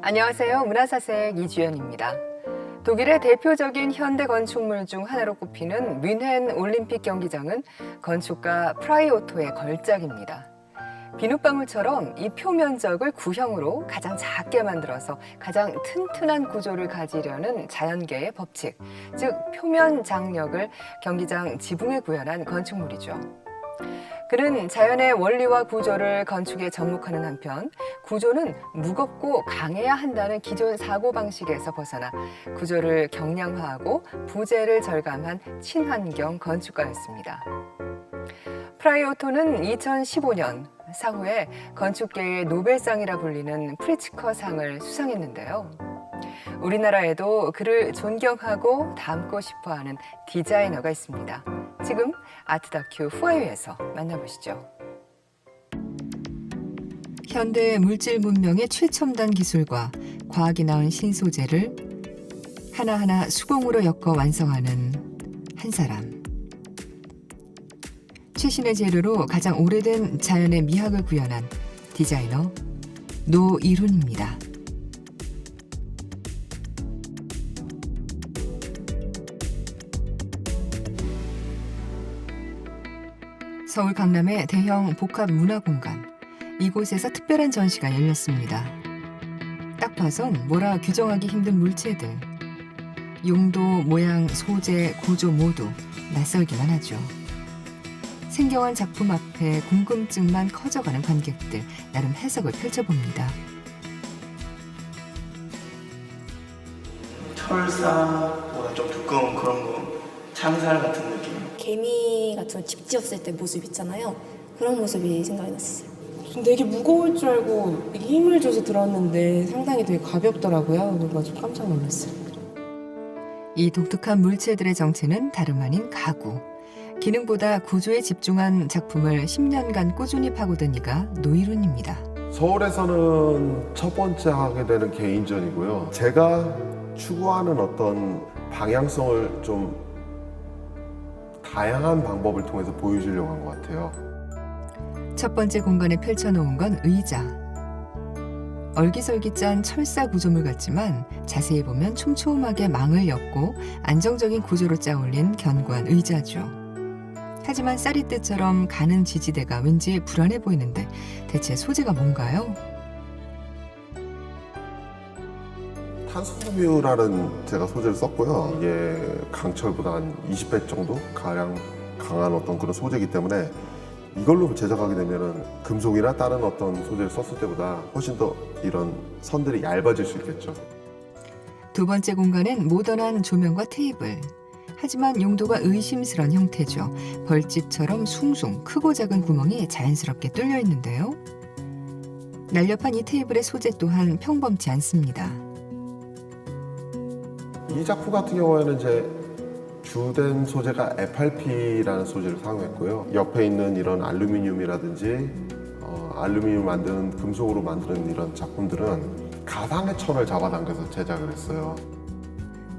안녕하세요. 문화사색 이주연입니다. 독일의 대표적인 현대 건축물 중 하나로 꼽히는 뮌헨 올림픽 경기장은 건축가 프라이오토의 걸작입니다. 비눗방울처럼 이 표면적을 구형으로 가장 작게 만들어서 가장 튼튼한 구조를 가지려는 자연계의 법칙, 즉 표면 장력을 경기장 지붕에 구현한 건축물이죠. 그는 자연의 원리와 구조를 건축에 접목하는 한편 구조는 무겁고 강해야 한다는 기존 사고방식에서 벗어나 구조를 경량화하고 부재를 절감한 친환경 건축가였습니다. 프라이오토는 2015년 사후에 건축계의 노벨상이라 불리는 프리츠커상을 수상했는데요. 우리나라에도 그를 존경하고 닮고 싶어하는 디자이너가 있습니다. 지금 아트 다큐 후아유에서 만나보시죠. 현대 물질 문명의 최첨단 기술과 과학이 낳은 신소재를 하나하나 수공으로 엮어 완성하는 한 사람. 최신의 재료로 가장 오래된 자연의 미학을 구현한 디자이너 노이룬입니다. 서울 강남의 대형 복합 문화공간. 이곳에서 특별한 전시가 열렸습니다. 딱 봐선 뭐라 규정하기 힘든 물체들. 용도, 모양, 소재, 구조 모두 낯설기만 하죠. 생경한 작품 앞에 궁금증만 커져가는 관객들, 나름 해석을 펼쳐봅니다. 철사보다 좀 두꺼운 그런 거, 창살 같은 느낌. 개미 같은 집 지었을 때 모습 있잖아요. 그런 모습이 생각이 났어요. 되게 무거울 줄 알고 힘을 줘서 들었는데 상당히 되게 가볍더라고요. 그래서 깜짝 놀랐어요. 이 독특한 물체들의 정체는 다름 아닌 가구. 기능보다 구조에 집중한 작품을 10년간 꾸준히 파고든 이가 노이룬입니다. 서울에서는 첫 번째 하게 되는 개인전이고요. 제가 추구하는 어떤 방향성을 좀 다양한 방법을 통해서 보여주려고 한 것 같아요. 첫 번째 공간에 펼쳐놓은 건 의자. 얼기설기 짠 철사 구조물 같지만 자세히 보면 촘촘하게 망을 엮고 안정적인 구조로 짜올린 견고한 의자죠. 하지만 쌀이뜨처럼 가는 지지대가 왠지 불안해 보이는데 대체 소재가 뭔가요? 탄소섬유라는 제가 소재를 썼고요. 이게 강철보다 한 20배 정도 가량 강한 어떤 그런 소재이기 때문에 이걸로 제작하게 되면은 금속이나 다른 어떤 소재를 썼을 때보다 훨씬 더 이런 선들이 얇아질 수 있겠죠. 두 번째 공간엔 모던한 조명과 테이블. 하지만 용도가 의심스런 형태죠. 벌집처럼 숭숭 크고 작은 구멍이 자연스럽게 뚫려 있는데요. 날렵한 이 테이블의 소재 또한 평범치 않습니다. 이 작품 같은 경우에는 제 주된 소재가 FRP라는 소재를 사용했고요. 옆에 있는 이런 알루미늄이라든지 알루미늄 만드는 금속으로 만드는 이런 작품들은 가상의 천을 잡아당겨서 제작을 했어요.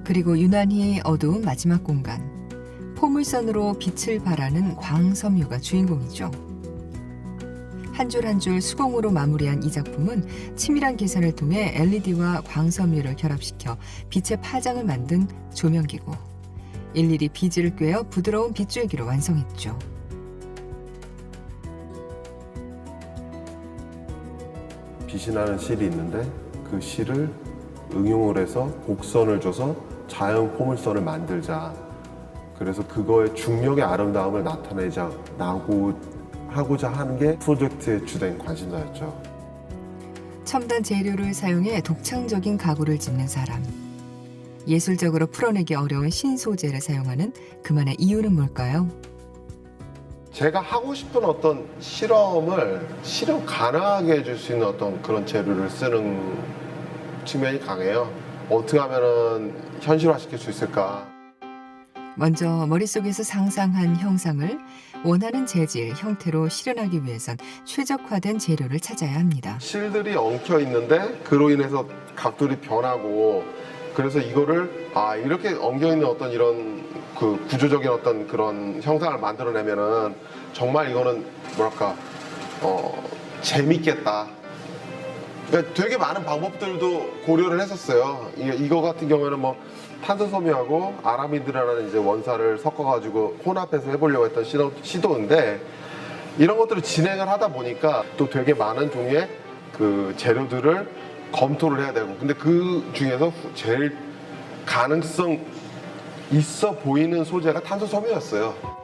그리고 유난히 어두운 마지막 공간. 포물선으로 빛을 발하는 광섬유가 주인공이죠. 한 줄 한 줄 수공으로 마무리한 이 작품은 치밀한 계산을 통해 LED와 광섬유를 결합시켜 빛의 파장을 만든 조명기고 일일이 비즈를 꿰어 부드러운 빗줄기로 완성했죠. 빛이 나는 실이 있는데 그 실을 응용을 해서 곡선을 줘서 자연 포물선을 만들자. 그래서 그거의 중력의 아름다움을 하고자 하는 게 프로젝트의 주된 관심사였죠. 첨단 재료를 사용해 독창적인 가구를 짓는 사람. 예술적으로 풀어내기 어려운 신소재를 사용하는 그만의 이유는 뭘까요? 제가 하고 싶은 어떤 실험을 실험 가능하게 해줄 수 있는 어떤 그런 재료를 쓰는 측면이 강해요. 어떻게 하면은 현실화시킬 수 있을까? 먼저 머릿속에서 상상한 형상을 원하는 재질, 형태로 실현하기 위해선 최적화된 재료를 찾아야 합니다. 실들이 엉켜 있는데 그로 인해서 각도이 변하고 그래서 이거를 이렇게 엉겨 있는 어떤 이런 그 구조적인 어떤 그런 형상을 만들어내면은 정말 이거는 뭐랄까 재밌겠다. 그러니까 되게 많은 방법들도 고려를 했었어요. 이거 같은 경우에는 뭐 탄소섬유하고 아라미드라는 이제 원사를 섞어가지고 혼합해서 해보려고 했던 시도인데 이런 것들을 진행을 하다 보니까 또 되게 많은 종류의 그 재료들을 검토를 해야 되고 근데 그 중에서 제일 가능성 있어 보이는 소재가 탄소섬유였어요.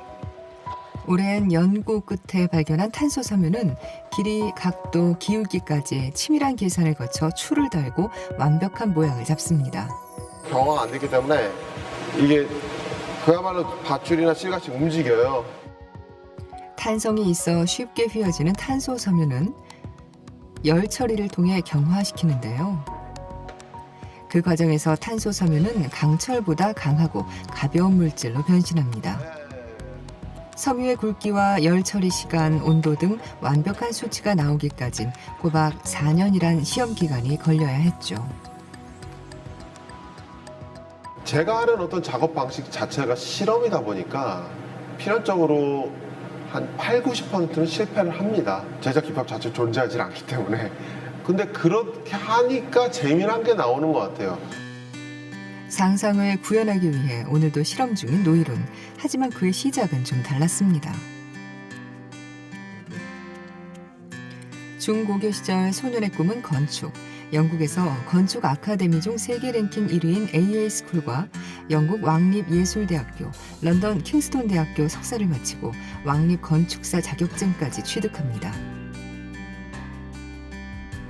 오랜 연구 끝에 발견한 탄소섬유는 길이, 각도, 기울기까지 치밀한 계산을 거쳐 추를 달고 완벽한 모양을 잡습니다. 경화가 안 됐기 때문에 이게 그야말로 밧줄이나 실같이 움직여요. 탄성이 있어 쉽게 휘어지는 탄소섬유는 열 처리를 통해 경화시키는데요. 그 과정에서 탄소섬유는 강철보다 강하고 가벼운 물질로 변신합니다. 섬유의 굵기와 열 처리 시간, 온도 등 완벽한 수치가 나오기까진 꼬박 4년이란 시험 기간이 걸려야 했죠. 제가 하는 어떤 작업 방식 자체가 실험이다 보니까 필연적으로 한 8, 90%는 실패를 합니다. 제작 기법 자체 존재하지 않기 때문에. 근데 그렇게 하니까 재미난 게 나오는 것 같아요. 상상을 구현하기 위해 오늘도 실험 중인 노일훈. 하지만 그의 시작은 좀 달랐습니다. 중고교 시절 소년의 꿈은 건축. 영국에서 건축 아카데미 중 세계 랭킹 1위인 AA 스쿨과 영국 왕립예술대학교, 런던 킹스톤 대학교 석사를 마치고 왕립 건축사 자격증까지 취득합니다.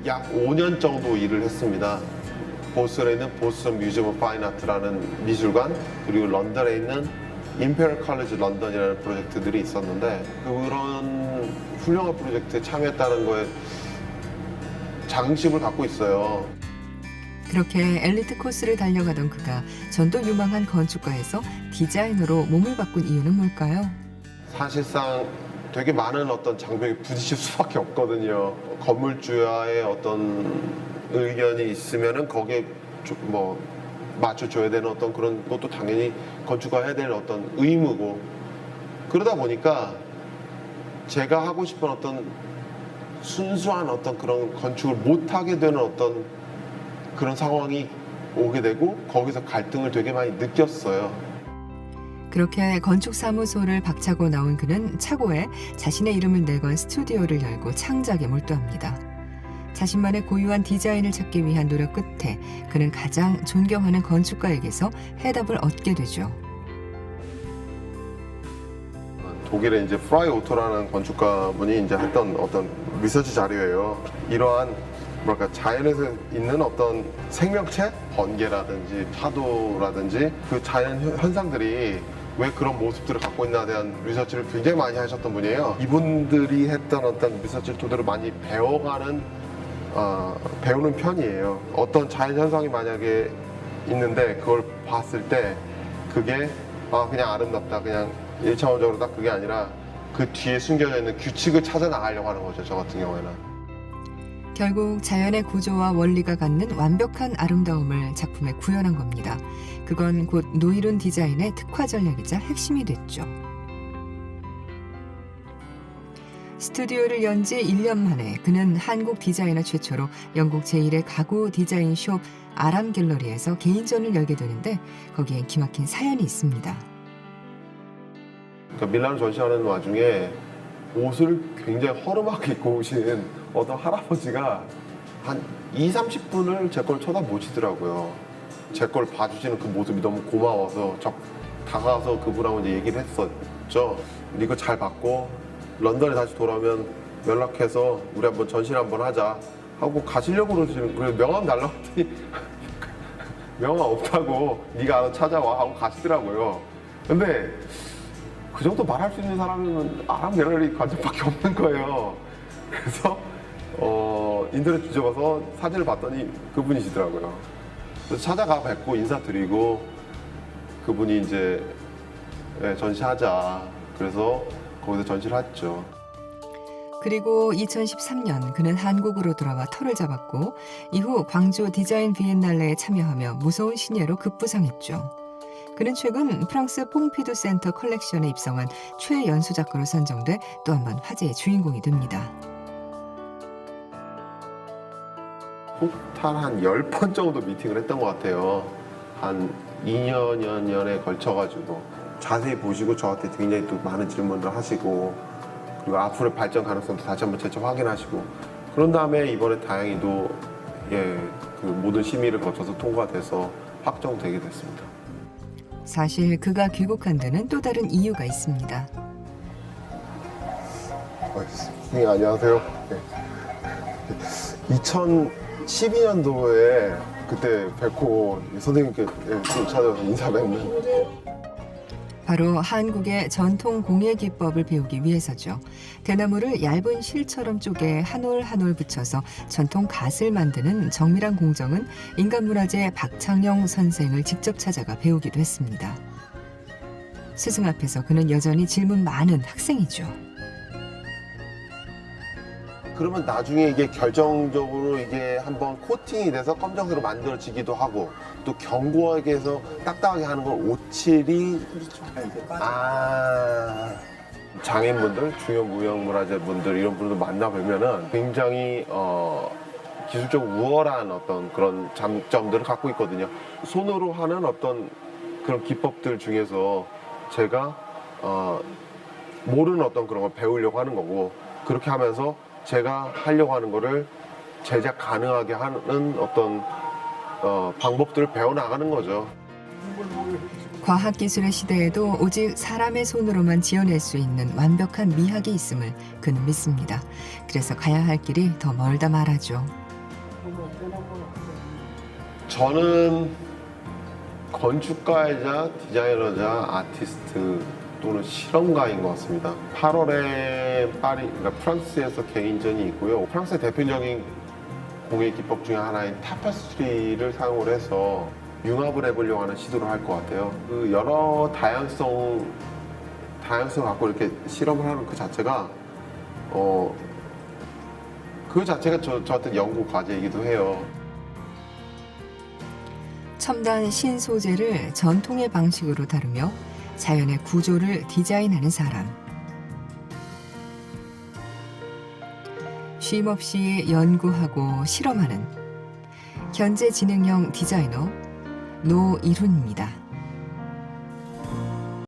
약 5년 정도 일을 했습니다. 보스턴에 있는 보스턴 뮤지엄 오브 파인 아트라는 미술관, 그리고 런던에 있는 임페리얼 컬리지 런던이라는 프로젝트들이 있었는데 그런 훌륭한 프로젝트에 참여했다는 거에 자긍심을 갖고 있어요. 그렇게 엘리트 코스를 달려가던 그가 전도 유망한 건축가에서 디자이너로 몸을 바꾼 이유는 뭘까요? 사실상 되게 많은 어떤 장벽에 부딪힐 수밖에 없거든요. 건물주와의 어떤 의견이 있으면은 거기에 뭐 맞춰줘야 되는 어떤 그런 것도 당연히 건축가 해야 될 어떤 의무고 그러다 보니까 제가 하고 싶은 어떤 순수한 어떤 그런 건축을 못하게 되는 어떤 그런 상황이 오게 되고 거기서 갈등을 되게 많이 느꼈어요. 그렇게 건축사무소를 박차고 나온 그는 차고에 자신의 이름을 내건 스튜디오를 열고 창작에 몰두합니다. 자신만의 고유한 디자인을 찾기 위한 노력 끝에 그는 가장 존경하는 건축가에게서 해답을 얻게 되죠. 독일의 이제 프라이 오토라는 건축가분이 이제 했던 어떤 리서치 자료예요. 이러한 뭐랄까 자연에서 있는 어떤 생명체, 번개라든지 파도라든지 그 자연 현상들이 왜 그런 모습들을 갖고 있나에 대한 리서치를 굉장히 많이 하셨던 분이에요. 이분들이 했던 어떤 리서치를 토대로 많이 배우는 편이에요. 어떤 자연 현상이 만약에 있는데 그걸 봤을 때 그게 그냥 아름답다, 그냥 1차원적으로 딱 그게 아니라 그 뒤에 숨겨져 있는 규칙을 찾아 나가려고 하는 거죠. 저 같은 경우에는. 결국 자연의 구조와 원리가 갖는 완벽한 아름다움을 작품에 구현한 겁니다. 그건 곧 노일훈 디자인의 특화 전략이자 핵심이 됐죠. 스튜디오를 연 지 1년 만에 그는 한국 디자이너 최초로 영국 제1의 가구 디자인 숍 아람 갤러리에서 개인전을 열게 되는데 거기엔 기막힌 사연이 있습니다. 그러니까 밀라노 전시하는 와중에 옷을 굉장히 허름하게 입고 오신 어떤 할아버지가 한 2, 30분을 제 걸 쳐다보시더라고요. 제 걸 봐주시는 그 모습이 너무 고마워서 다가가서 그분하고 이제 얘기를 했었죠. 이거 잘 받고 런던에 다시 돌아오면 연락해서 우리 한번 전시를 한번 하자 하고 가시려고 그러시는 그래서 명함 달라고 했더니 명함 없다고 네가 알아서 찾아와 하고 가시더라고요. 근데 그 정도 말할 수 있는 사람은 아람 갤러리 관장밖에 없는 거예요. 그래서 인터넷 뒤져봐서 사진을 봤더니 그분이시더라고요. 그래서 찾아가 뵙고 인사드리고 그분이 이제 전시하자. 그래서 거기서 전시를 했죠. 그리고 2013년 그는 한국으로 돌아와 터를 잡았고 이후 광주 디자인 비엔날레에 참여하며 무서운 신예로 급부상했죠. 그는 최근 프랑스 퐁피두 센터 컬렉션에 입성한 최연소 작가로 선정돼 또 한 번 화제의 주인공이 됩니다. 토탈 한 10번 정도 미팅을 했던 것 같아요. 한 2년에 걸쳐가지고 자세히 보시고 저한테 굉장히 또 많은 질문을 하시고 그리고 앞으로의 발전 가능성도 다시 한번 재차 확인하시고 그런 다음에 이번에 다행히도 그 모든 심의를 거쳐서 통과돼서 확정되게 됐습니다. 사실 그가 귀국한 데는 또 다른 이유가 있습니다. 선생님 안녕하세요. 2012년도에 그때 뵙고 선생님께 좀 찾아서 인사 뵙는 바로 한국의 전통 공예 기법을 배우기 위해서죠. 대나무를 얇은 실처럼 쪼개 한 올 한 올 붙여서 전통 갓을 만드는 정밀한 공정은 인간문화재 박창영 선생을 직접 찾아가 배우기도 했습니다. 스승 앞에서 그는 여전히 질문 많은 학생이죠. 그러면 나중에 이게 결정적으로 이게 한번 코팅이 돼서 검정색으로 만들어지기도 하고 또 견고하게 해서 딱딱하게 하는 건 오칠이 장애인분들, 중요 무형문화재 분들 이런 분들 만나보면은 굉장히 기술적으로 우월한 어떤 그런 장점들을 갖고 있거든요. 손으로 하는 어떤 그런 기법들 중에서 제가 모르는 어떤 그런 걸 배우려고 하는 거고 그렇게 하면서 제가 하려고 하는 거를 제작 가능하게 하는 어떤 방법들을 배워나가는 거죠. 과학기술의 시대에도 오직 사람의 손으로만 지어낼 수 있는 완벽한 미학이 있음을 그는 믿습니다. 그래서 가야 할 길이 더 멀다 말하죠. 저는 건축가이자 디자이너자 아티스트 또는 실험가인 것 같습니다. 8월에 그러니까 프랑스에서 개인전이 있고요. 프랑스의 대표적인 공예 기법 중에 하나인 타페스트리를 사용을 해서 융합을 해보려고 하는 시도를 할 것 같아요. 그 여러 다양성 갖고 이렇게 실험을 하는 그 자체가 저한테 연구 과제이기도 해요. 첨단 신소재를 전통의 방식으로 다루며 자연의 구조를 디자인하는 사람. 쉼없이 연구하고 실험하는 현재진흥형 디자이너 노일훈입니다.